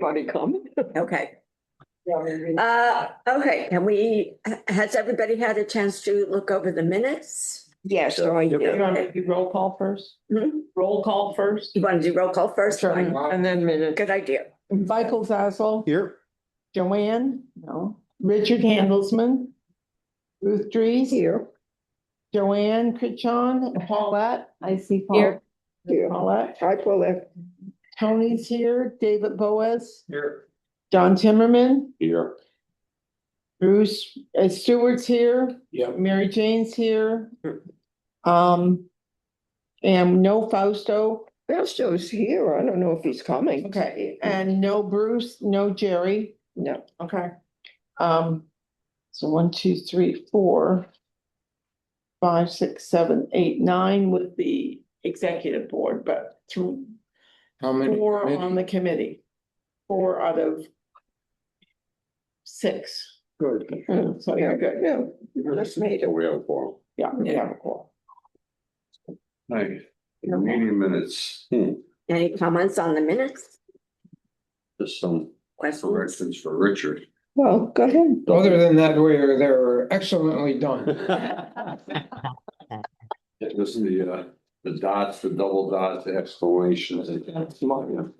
Want to come? Okay. Okay, has everybody had a chance to look over the minutes? Yes, so I You do. want to do roll call first? Hmm? Roll call first? You want to do roll call first? Sure. Fine. And then minutes. Good idea. Michael Zazzle. Here. Joanne? No. Richard Handelsman. Ruth Dries. Here. Joanne Critchon, Paulette. I see Here. Here. Paulette. I pull it. Tony's here. David Boaz. Here. John Timmerman. Here. Bruce Stewart's here. Yep. Mary Jane's here. And no Fausto. Fausto's here. I don't know if he's coming. Okay, and no Bruce, no Jerry. No. Okay. So 1, 2, 3, 4, 5, 6, 7, 8, 9 with the executive board, but through How many? 4 on the committee. 4 out of 6. Good. So you're good. Yeah, that's made it. We have four. Yeah, we have a call. Nice. Meeting minutes. Any comments on the minutes? Just some Questions? corrections for Richard. Well, go ahead. Other than that, they're excellently done. This is the dots, the double dots, the exclamations. Motion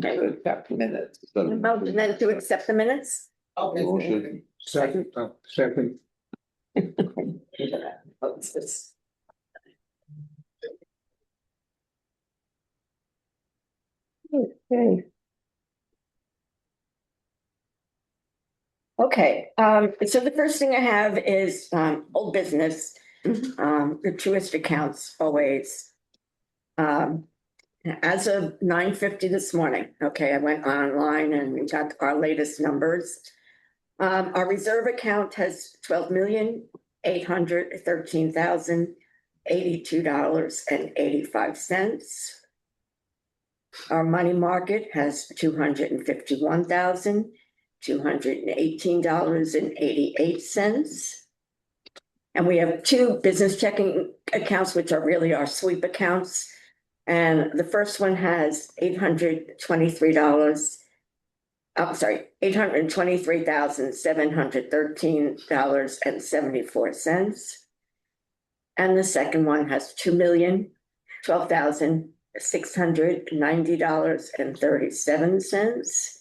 to accept minutes. Well, and then to accept the minutes? Motion. Second, second. Okay. Okay, so the first thing I have is old business, the truest accounts always. As of 9:50 this morning, okay, I went online and we got our latest numbers. Our reserve account has $12,813,082.85. Our money market has $251,218.88. And we have 2 business checking accounts, which are really our sweep accounts. And the first one has $823,713.74. And the second one has $2,012,690.37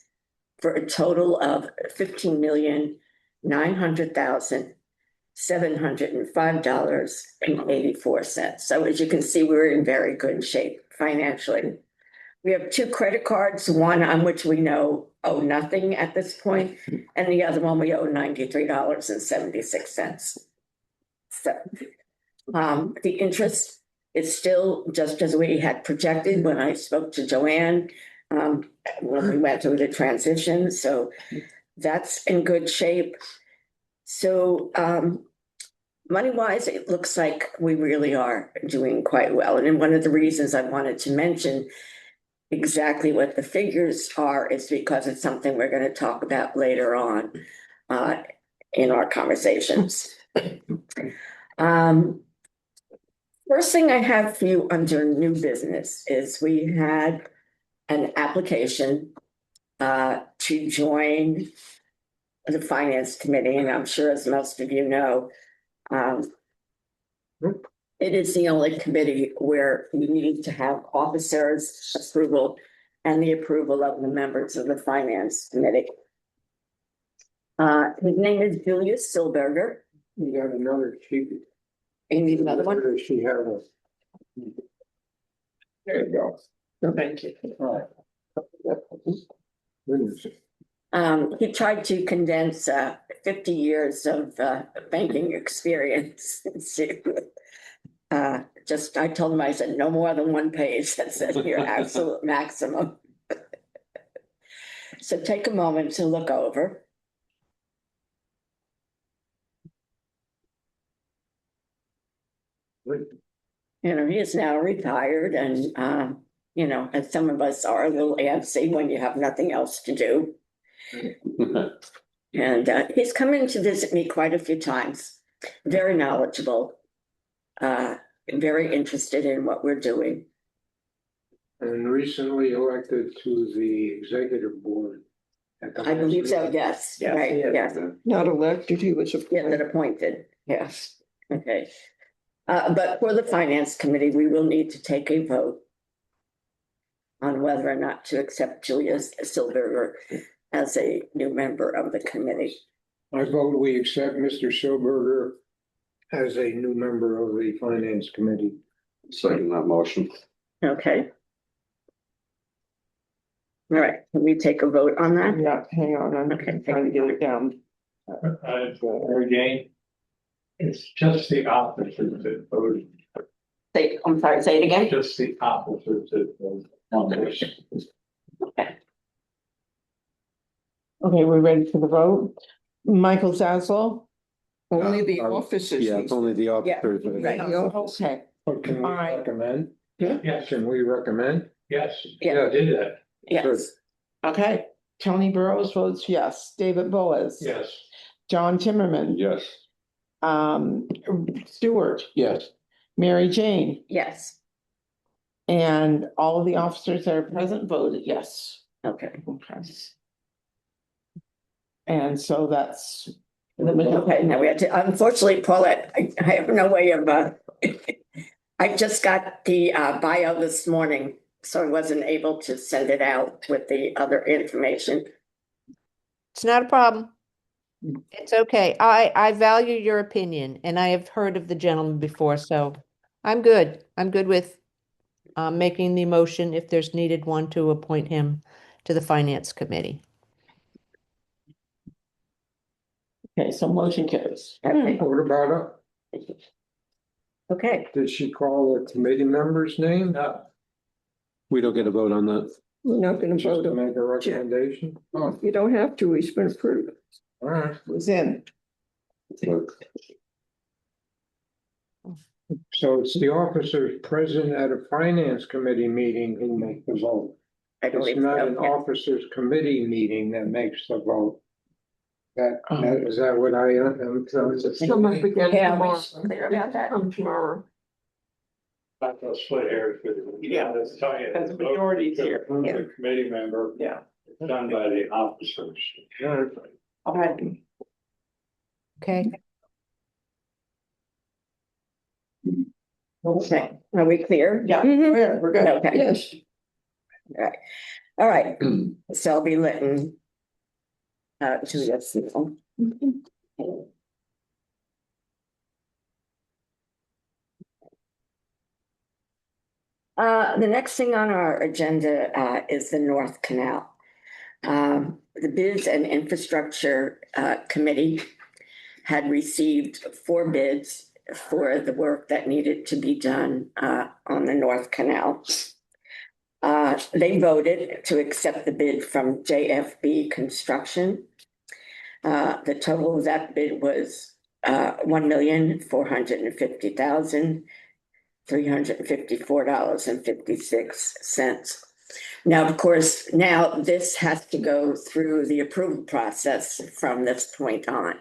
for a total of $15,900,705.84. So as you can see, we're in very good shape financially. We have 2 credit cards, one on which we owe nothing at this point, and the other one we owe $93.76. So the interest is still just as we had projected when I spoke to Joanne when we went through the transition. So that's in good shape. So money-wise, it looks like we really are doing quite well. And one of the reasons I wanted to mention exactly what the figures are is because it's something we're going to talk about later on in our conversations. First thing I have for you under new business is we had an application to join the finance committee, and I'm sure as most of you know, it is the only committee where you need to have officers' approval and the approval of the members of the finance committee. His name is Julius Silberger. You got another sheet. You need another one? She had a. There you go. Thank you. All right. He tried to condense 50 years of banking experience. I told him, I said, no more than 1 page. That's your absolute maximum. So take a moment to look over. He is now retired and, as some of us are a little antsy when you have nothing else to do. And he's come in to visit me quite a few times, very knowledgeable, very interested in what we're doing. and recently elected to the executive board. at the I believe so, last yes, Yes, right, he is. yes. Not elected, he was Yeah, appointed. that appointed, yes, okay. But for the finance committee, we will need to take a vote on whether or not to accept Julia Silberger as a new member of the committee. meeting. I vote we accept Mr. Schilberger as a new member of the finance committee. Second that motion. Okay. All right, can we take a vote on that? Yeah, hang on, I'm Okay. trying to get it down. Mary Jane, it's just the officers that vote, I'm sorry, say it again? just the officers that vote on this. Okay, we're ready for the vote. Michael Zaslow? Only the Uh, officers. Yeah, it's only the officers. right. Okay, But can we All right. recommend? Yes, Can we recommend? yes. Yeah. Did that, Yes, okay. Tony Burrows votes yes. David Boaz. yes. John Timmerman. Yes. Stewart. Yes. Mary Jane. yes, And all of the officers that are present voted yes. okay. Okay. And so that's. Okay, now we have to, unfortunately, Paulette, I have no way of, I just got the bio this morning, so I wasn't able to send it out with the other information. It's not a problem. It's okay. I value your opinion and I have heard of the gentleman before, so I'm good. I'm good with making the motion if there's needed one to appoint him to the finance committee. Okay, so motion carries. Okay, What about, okay, did she call the committee member's name? We don't get a vote on that. We're not gonna Just vote to him. make a recommendation? Oh, You don't have to, he's been approved. all right. Was in. So it's the officers present at a finance committee meeting who make the vote. I It's believe not so, an yeah. officers committee meeting that makes the vote. Oh. Is that what I am? Come up again Yeah, tomorrow. we clear about that. Come tomorrow. Not gonna split hairs with it. Yeah, That's tell you. because the majority's here. The committee member, Yeah. done by the officers. Okay. Okay, Okay, are we clear? Yeah, Mhm. we're good. Okay, Yes, all right, Selby Litton. Julia Steele. The next thing on our agenda is the North Canal. The Bids and Infrastructure Committee had received 4 bids for the work that needed to be done on the North Canal. They voted to accept the bid from JFB Construction. The total of that bid was $1,450,354.56. Now, of course, now this has to go through the approval process from this point on.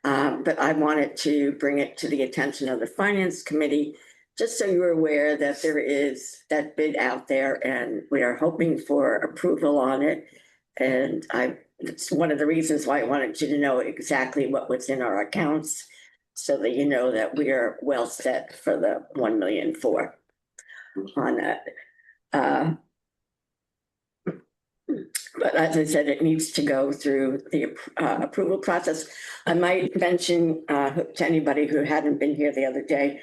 But I wanted to bring it to the attention of the Finance Committee, just so you're aware that there is that bid out there and we are hoping for approval on it. And it's one of the reasons why I wanted you to know exactly what was in our accounts, so that you know that we are well set for the 1,000,004 on that. But as I said, it needs to go through the approval process. I might mention to anybody who hadn't been here the other day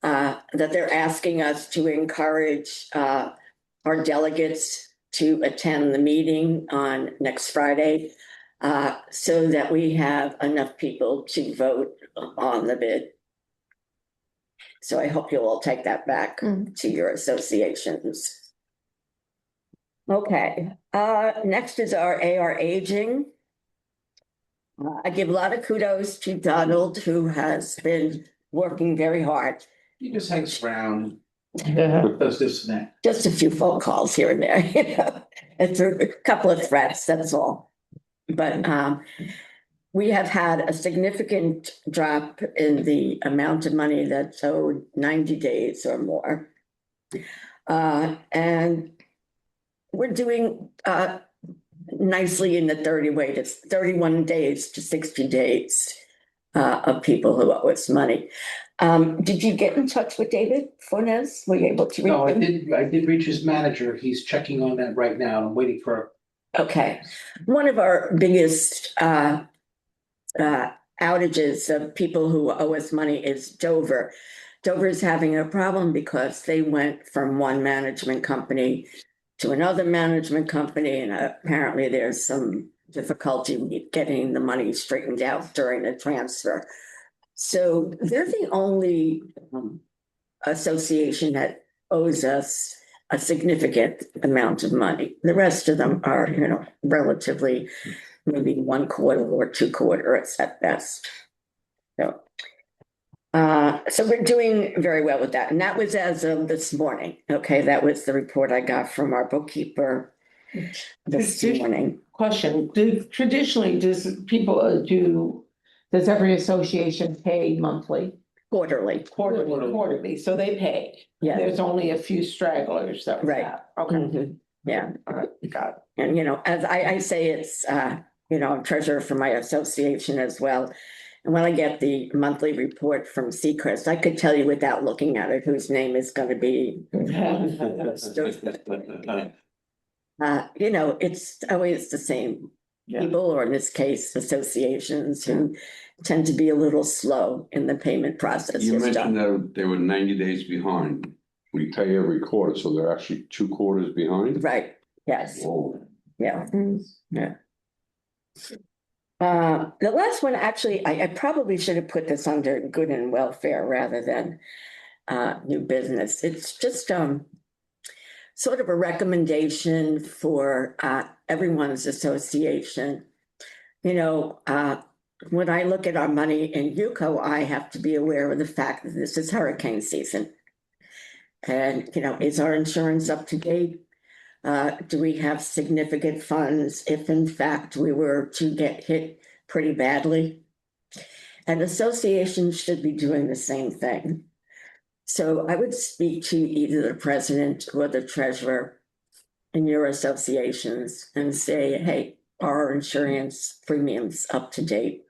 that they're asking us to encourage our delegates to attend the meeting on next Friday so that we have enough people to vote on the bid. So I hope you'll all take that back to your associations. Okay, next is our AR aging. I give a lot of kudos to Donald, who has been working very hard. He just hangs around, Yeah. does this and that. Just a few phone calls here and there, you know, it's a couple of threats, that's all. But we have had a significant drop in the amount of money that's owed 90 days or more. And we're doing nicely in the 31 days to 60 days of people who owe us money. Did you get in touch with David Fornes? Were you able to reach No, him? I did reach his manager. He's checking on that right now. I'm waiting for. Okay, one of our biggest outages of people who owe us money is Dover. Dover is having a problem because they went from one management company to another management company, and apparently there's some difficulty getting the money straightened out during the transfer. So they're the only association that owes us a significant amount of money. The rest of them are, relatively maybe 1/4 or 2/4 at best. So we're doing very well with that. And that was as of this morning. Okay, that was the report I got from our bookkeeper this morning. Question, traditionally, does every association pay monthly? Quarterly. Quarterly, so they pay. Yeah. There's only a few stragglers that. Right. Okay. Mhm. Yeah. All right, got it. And, as I say, it's, I'm treasurer for my association as well. And when I get the monthly report from Seacrest, I could tell you without looking at it whose name is going to be. It's always the same Yeah. people, or in this case, associations who tend to be a little slow in the payment process. You Yes, mentioned John? that they were 90 days behind. We pay every quarter, so they're actually 2 quarters behind. Right, yes, Whoa. yeah. The last one, actually, I probably should have put this under good and welfare rather than new business. It's just sort of a recommendation for everyone's association. When I look at our money in UCO, I have to be aware of the fact that this is hurricane season. And, is our insurance up to date? Do we have significant funds if in fact we were to get hit pretty badly? And associations should be doing the same thing. So I would speak to either the president or the treasurer in your associations and say, hey, are our insurance premiums up to date?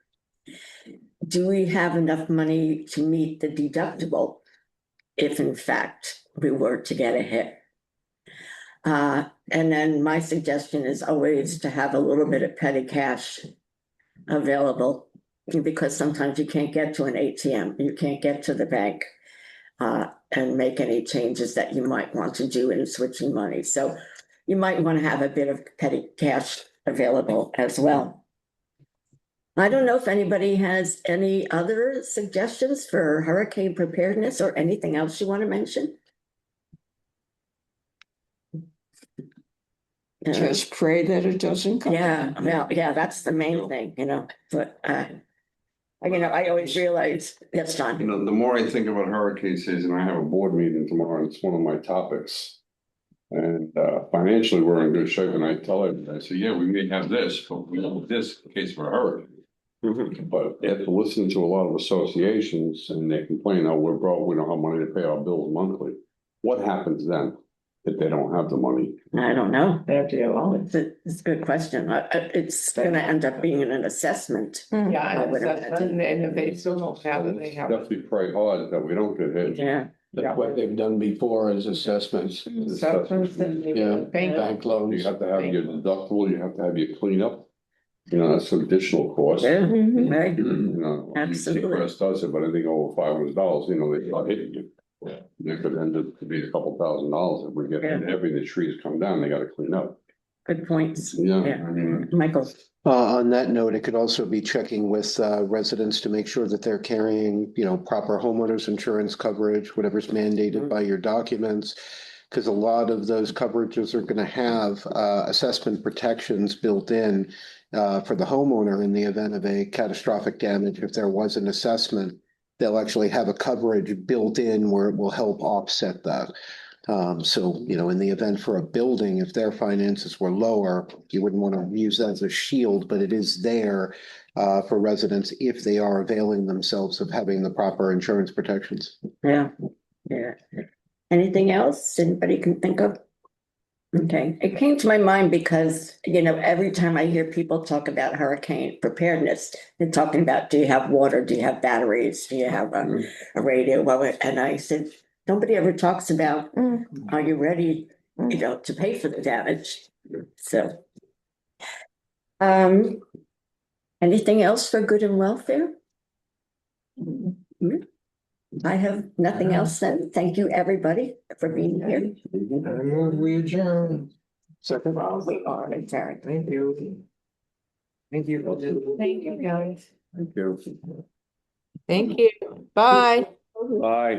Do we have enough money to meet the deductible if in fact we were to get a hit? And then my suggestion is always to have a little bit of petty cash available, because sometimes you can't get to an ATM, you can't get to the bank and make any changes that you might want to do in switching money. So you might want to have a bit of petty cash available as well. I don't know if anybody has any other suggestions for hurricane preparedness or anything else you want to mention? Just pray that it doesn't come. Yeah, well, yeah, that's the main thing, but, I always realize, yes, John. The more I think about hurricane season, I have a board meeting tomorrow, and it's one of my topics. And financially, we're in good shape, and I tell everybody, I say, yeah, we may have this, but we don't have this in case of a hurricane. But after listening to a lot of associations, and they complain, oh, we're broke, we don't have money to pay our bills monthly. What happens then if they don't have the money? I don't know. They have to go on. It's a good question. It's gonna end up being an assessment. Yeah, I would imagine. and if they still don't have it, they have. Definitely pray hard that we don't get hit. Yeah, That's what they've done before is assessments, Assessments and they Yeah. bank. bank loans. You have to have your deductible, you have to have your cleanup. That's an additional cost. yeah, Mhm. right. Absolutely. Seacrest does it, but I think over $500, they start hitting you. It could end up to be a couple $1,000 if we get Yeah. heavy, the trees come down, they gotta clean up. Good points. Yeah. Yeah. Michael, On that note, it could also be checking with residents to make sure that they're carrying, proper homeowners insurance coverage, whatever's mandated by your documents. Because a lot of those coverages are going to have assessment protections built in for the homeowner in the event of a catastrophic damage. If there was an assessment, they'll actually have a coverage built in where it will help offset that. So, in the event for a building, if their finances were lower, you wouldn't want to use that as a shield, but it is there for residents if they are availing themselves of having the proper insurance protections. yeah. Anything else anybody can think of? Okay, it came to my mind because, every time I hear people talk about hurricane preparedness, they're talking about, do you have water? Do you have batteries? Do you have a radio? Well, and I said, nobody ever talks about, are you ready, to pay for the damage? So. Anything else for good and welfare? I have nothing else then. Thank you, everybody, for being here. I move we adjourn. Second. Well, we are adjourned. Thank you. Thank you. Thank you, guys. Thank you. Thank you. Bye. Bye.